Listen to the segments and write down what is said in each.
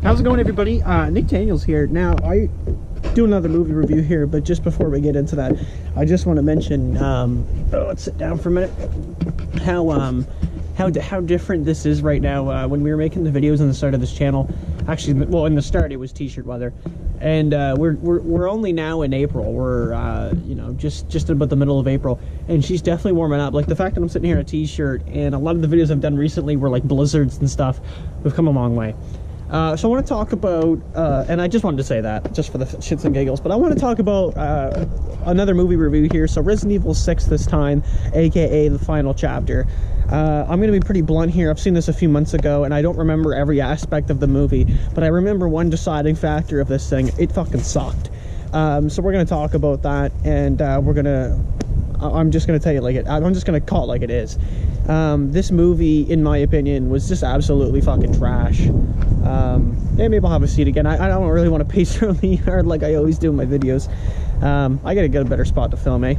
How's it going, everybody? Nick Daniels here. Now, I do another movie review here, but just before we get into that, I just want to mention, let's sit down for a minute, how different this is right now. When we were making the videos on the start of this channel, actually, well, in the start it was t-shirt weather, and we're only now in April. We're you know, just about the middle of April, and she's definitely warming up. Like the fact that I'm sitting here in a t-shirt, and a lot of the videos I've done recently were like blizzards and stuff. We've come a long way. So I want to talk about, and I just wanted to say that, just for the shits and giggles, but I want to talk about another movie review here. So Resident Evil 6 this time, aka the final chapter. I'm going to be pretty blunt here. I've seen this a few months ago, and I don't remember every aspect of the movie, but I remember one deciding factor of this thing. It fucking sucked. So we're going to talk about that, and I'm just going to tell you like it. I'm just going to call it like it is. This movie, in my opinion, was just absolutely fucking trash. Yeah, maybe I'll have a seat again. I don't really want to pace really hard like I always do in my videos. I gotta get a better spot to film, eh?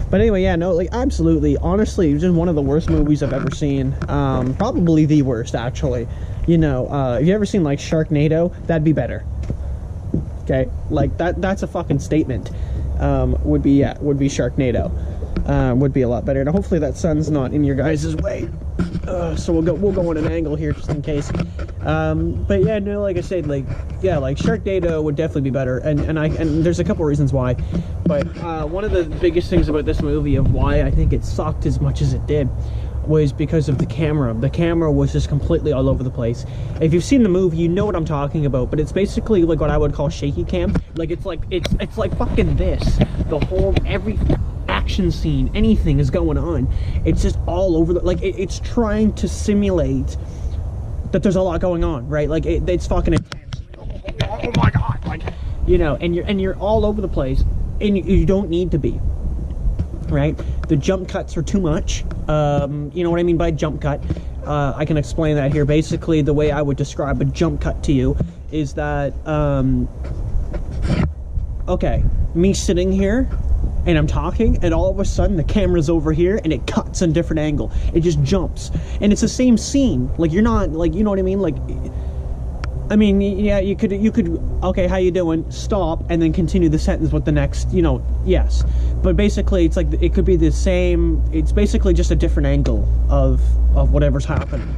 But anyway, yeah, no, like, absolutely, honestly, it was just one of the worst movies I've ever seen. Probably the worst, actually. You know, have you ever seen, like, Sharknado? That'd be better. Okay? Like, that's a fucking statement. Would be Sharknado. Would be a lot better. Now, hopefully that sun's not in your guys' way. So we'll go on an angle here just in case. But yeah, no, like I said, like, yeah, like Sharknado would definitely be better, and there's a couple reasons why. But one of the biggest things about this movie of why I think it sucked as much as it did was because of the camera. The camera was just completely all over the place. If you've seen the movie, you know what I'm talking about, but it's basically like what I would call shaky cam. Like it's like fucking this. The whole, every action scene, anything is going on, it's just all over the, like it's trying to simulate that there's a lot going on, right? Like it's fucking intense. Oh my god, like, you know, and you're all over the place, and you don't need to be, right? The jump cuts are too much. You know what I mean by jump cut? I can explain that here. Basically, the way I would describe a jump cut to you is that okay, me sitting here and I'm talking, and all of a sudden the camera's over here and it cuts on a different angle. It just jumps, and it's the same scene. Like, you're not, like, you know what I mean? Like, I mean, yeah, you could, okay, how you doing? Stop, and then continue the sentence with the next, you know, yes. But basically, it's like, it could be the same, it's basically just a different angle of whatever's happening.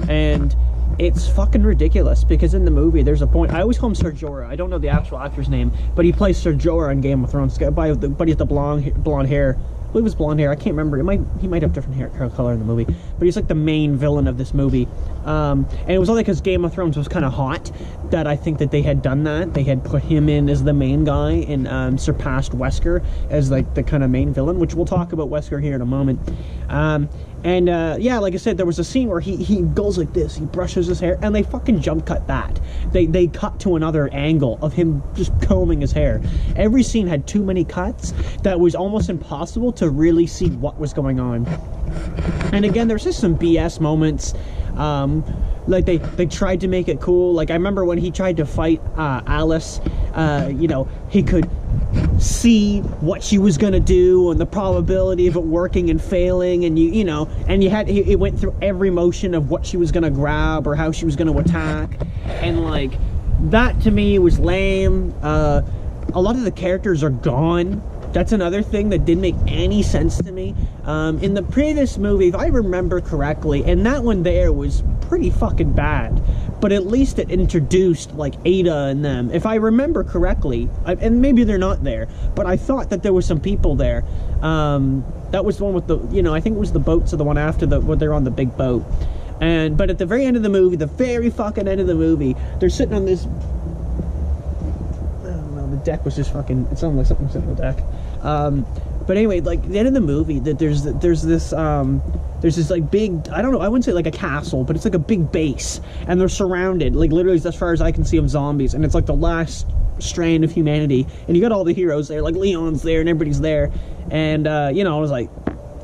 And it's fucking ridiculous, because in the movie, there's a point, I always call him Ser Jorah, I don't know the actual actor's name, but he plays Ser Jorah in Game of Thrones, but he has the blonde hair. I believe it was blonde hair, I can't remember, he might have different hair color in the movie, but he's like the main villain of this movie. And it was only because Game of Thrones was kind of hot that I think that they had done that. They had put him in as the main guy and surpassed Wesker as like the kind of main villain, which we'll talk about Wesker here in a moment. Yeah, like I said, there was a scene where he goes like this, he brushes his hair, and they fucking jump cut that. They cut to another angle of him just combing his hair. Every scene had too many cuts that was almost impossible to really see what was going on. And again, there's just some BS moments. Like they tried to make it cool. Like I remember when he tried to fight Alice, you know, he could see what she was gonna do and the probability of it working and failing, and you know, and it went through every motion of what she was gonna grab or how she was gonna attack, and like that to me was lame. A lot of the characters are gone. That's another thing that didn't make any sense to me. In the previous movie, if I remember correctly, and that one there was pretty fucking bad, but at least it introduced, like, Ada and them. If I remember correctly, and maybe they're not there, but I thought that there were some people there. That was the one with the, you know, I think it was the boats or the one after when they're on the big boat. But at the very end of the movie, the very fucking end of the movie, they're sitting on this, the deck was just fucking, it sounded like something sitting on the deck. But anyway, like, the end of the movie, that there's this like big, I don't know, I wouldn't say like a castle, but it's like a big base, and they're surrounded, like literally as far as I can see, of zombies, and it's like the last strand of humanity, and you got all the heroes there, like Leon's there, and everybody's there, and you know, I was like,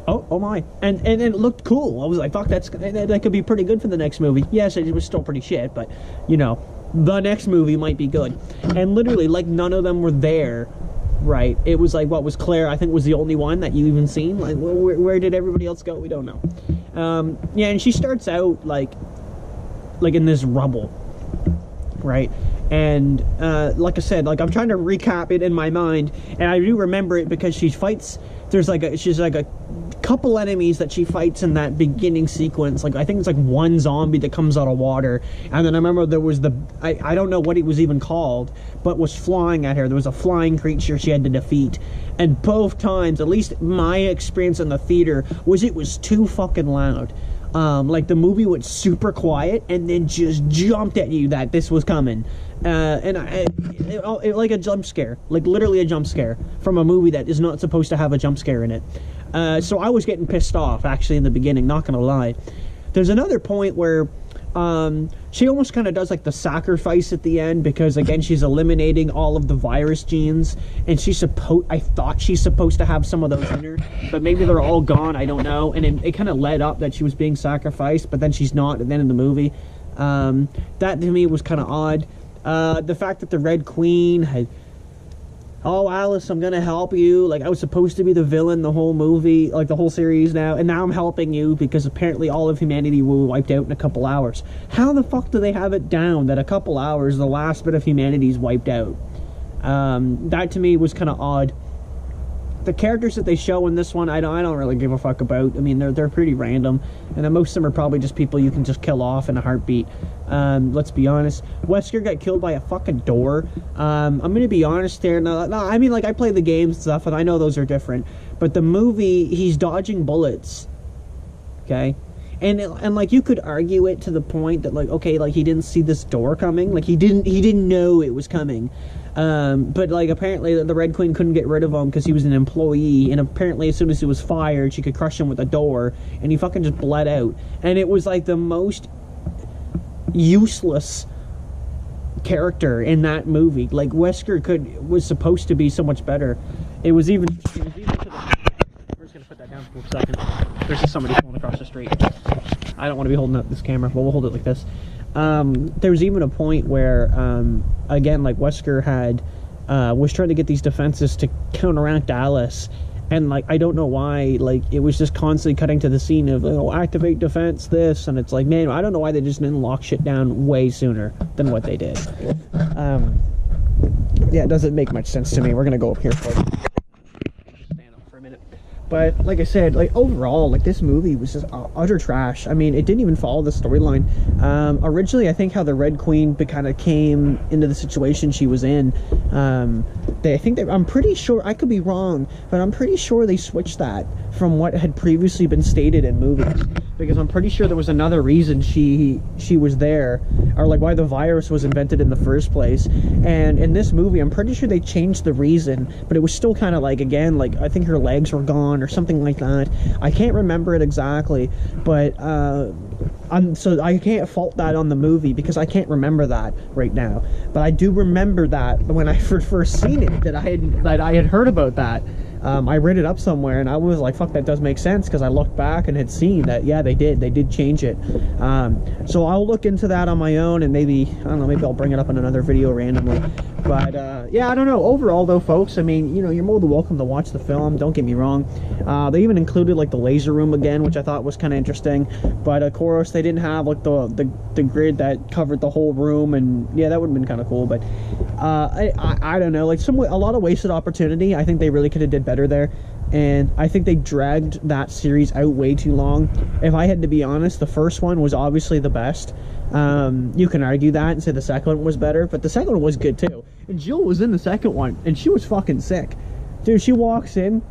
oh my, and it looked cool. I was like, fuck, that could be pretty good for the next movie. Yes, it was still pretty shit, but you know, the next movie might be good. And literally, like, none of them were there, right? It was like, what was Claire, I think, was the only one that you even seen. Like, where did everybody else go? We don't know. Yeah, and she starts out like in this rubble, right? And like I said, like I'm trying to recap it in my mind, and I do remember it because she fights. She's like a couple enemies that she fights in that beginning sequence. Like I think it's like one zombie that comes out of water, and then I remember there was I don't know what it was even called, but was flying at her. There was a flying creature she had to defeat, and both times, at least my experience in the theater, was it was too fucking loud. Like the movie went super quiet and then just jumped at you that this was coming, and it like a jump scare, like literally a jump scare from a movie that is not supposed to have a jump scare in it. So I was getting pissed off actually in the beginning, not gonna lie. There's another point where she almost kind of does like the sacrifice at the end, because again she's eliminating all of the virus genes, and I thought she's supposed to have some of those in her, but maybe they're all gone, I don't know. And it kind of led up that she was being sacrificed, but then she's not at the end of the movie. That to me was kind of odd. The fact that the Red Queen had, oh, Alice, I'm gonna help you. Like, I was supposed to be the villain the whole movie, like the whole series now, and now I'm helping you because apparently all of humanity will be wiped out in a couple hours. How the fuck do they have it down that a couple hours, the last bit of humanity is wiped out? That to me was kind of odd. The characters that they show in this one, I don't really give a fuck about. I mean, they're pretty random, and then most of them are probably just people you can just kill off in a heartbeat. Let's be honest. Wesker got killed by a fucking door. I'm gonna be honest there. No, I mean, like, I play the games and stuff, and I know those are different. But the movie, he's dodging bullets. Okay? And like, you could argue it to the point that, like, okay, like, he didn't see this door coming. Like, he didn't know it was coming. But like, apparently the Red Queen couldn't get rid of him because he was an employee, and apparently as soon as he was fired, she could crush him with a door, and he fucking just bled out. And it was like the most useless character in that movie. Like, Wesker was supposed to be so much better. It was even to the, we're just gonna put that down for a second. There's just somebody pulling across the street. I don't want to be holding up this camera, but we'll hold it like this. There was even a point where, again, like, Wesker was trying to get these defenses to counteract Alice, and, like, I don't know why, like, it was just constantly cutting to the scene of, oh, activate defense, this, and it's like, man, I don't know why they just didn't lock shit down way sooner than what they did. Yeah, it doesn't make much sense to me. We're gonna go up here for it. Stand up for a minute. But like I said, like, overall, like, this movie was just utter trash. I mean, it didn't even follow the storyline. Originally, I think how the Red Queen kind of came into the situation she was in, I'm pretty sure, I could be wrong, but I'm pretty sure they switched that from what had previously been stated in movies. Because I'm pretty sure there was another reason she was there, or like why the virus was invented in the first place. And in this movie, I'm pretty sure they changed the reason, but it was still kind of like, again, like, I think her legs were gone or something like that. I can't remember it exactly, but so I can't fault that on the movie because I can't remember that right now. But I do remember that when I first seen it, that I had heard about that. I read it up somewhere, and I was like, fuck, that does make sense, because I looked back and had seen that, yeah, they did change it. So I'll look into that on my own, and maybe, I don't know, maybe I'll bring it up in another video randomly. But yeah, I don't know. Overall, though, folks, I mean, you know, you're more than welcome to watch the film, don't get me wrong. They even included, like, the laser room again, which I thought was kind of interesting. But of course, they didn't have, like, the grid that covered the whole room, and yeah, that would have been kind of cool. But I don't know, like, a lot of wasted opportunity. I think they really could have did better there, and I think they dragged that series out way too long. If I had to be honest, the first one was obviously the best. You can argue that and say the second one was better, but the second one was good too. And Jill was in the second one, and she was fucking sick. Dude, she walks in,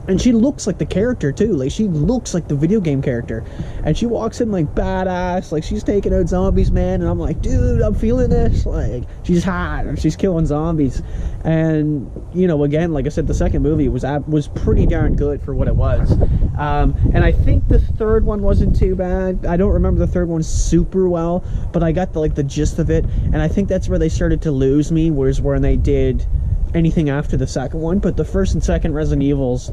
and she looks like the character too. Like, she looks like the video game character, and she walks in like badass, like she's taking out zombies, man. And I'm like, dude, I'm feeling this. Like, she's hot and she's killing zombies. And you know, again, like I said, the second movie was pretty darn good for what it was. And I think the third one wasn't too bad. I don't remember the third one super well, but I got the gist of it. And I think that's where they started to lose me, was when they did anything after the second one, but the first and second Resident Evils,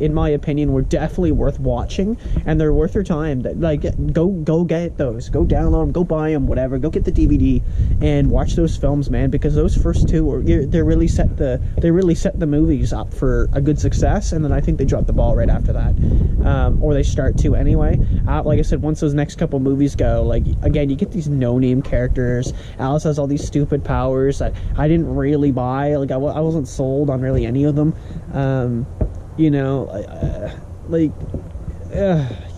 in my opinion, were definitely worth watching, and they're worth your time. Like, go get those, go download them, go buy them, whatever, go get the DVD and watch those films, man, because those first two they really set the movies up for a good success, and then I think they dropped the ball right after that, or they start to anyway. Like I said, once those next couple movies go, like, again, you get these no-name characters. Alice has all these stupid powers that I didn't really buy. Like, I wasn't sold on really any of them. You know, like,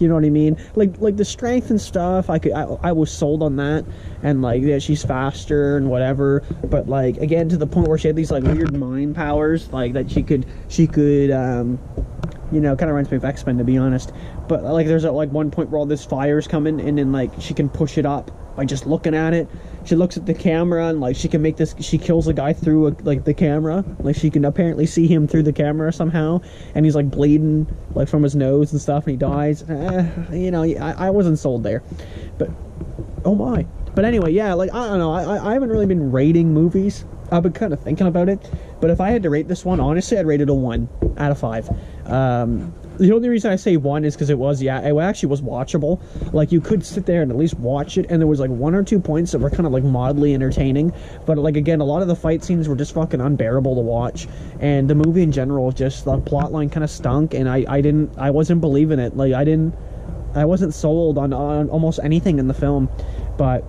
you know what I mean? Like the strength and stuff, I was sold on that, and like, yeah, she's faster and whatever. But like, again, to the point where she had these like weird mind powers, like that she could you know, kind of reminds me of X-Men, to be honest. But like, there's at like one point where all this fire's coming, and then like she can push it up by just looking at it. She looks at the camera, and like she can make this. She kills a guy through like the camera. Like, she can apparently see him through the camera somehow, and he's like bleeding like from his nose and stuff, and he dies. You know, I wasn't sold there, but oh my. But anyway, yeah, like, I don't know. I haven't really been rating movies. I've been kind of thinking about it, but if I had to rate this one, honestly, I'd rate it a 1 out of 5. The only reason I say 1 is because it actually was watchable. Like, you could sit there and at least watch it, and there was like 1 or 2 points that were kind of like mildly entertaining, but like, again, a lot of the fight scenes were just fucking unbearable to watch, and the movie in general, just the plot line kind of stunk, and I wasn't believing it. Like, I wasn't sold on almost anything in the film. But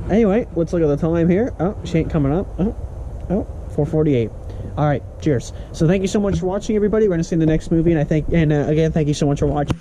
anyway, let's look at the time here. Oh, she ain't coming up. Oh, 4:48. All right, cheers. So thank you so much for watching, everybody. We're gonna see the next movie, and again, thank you so much for watching.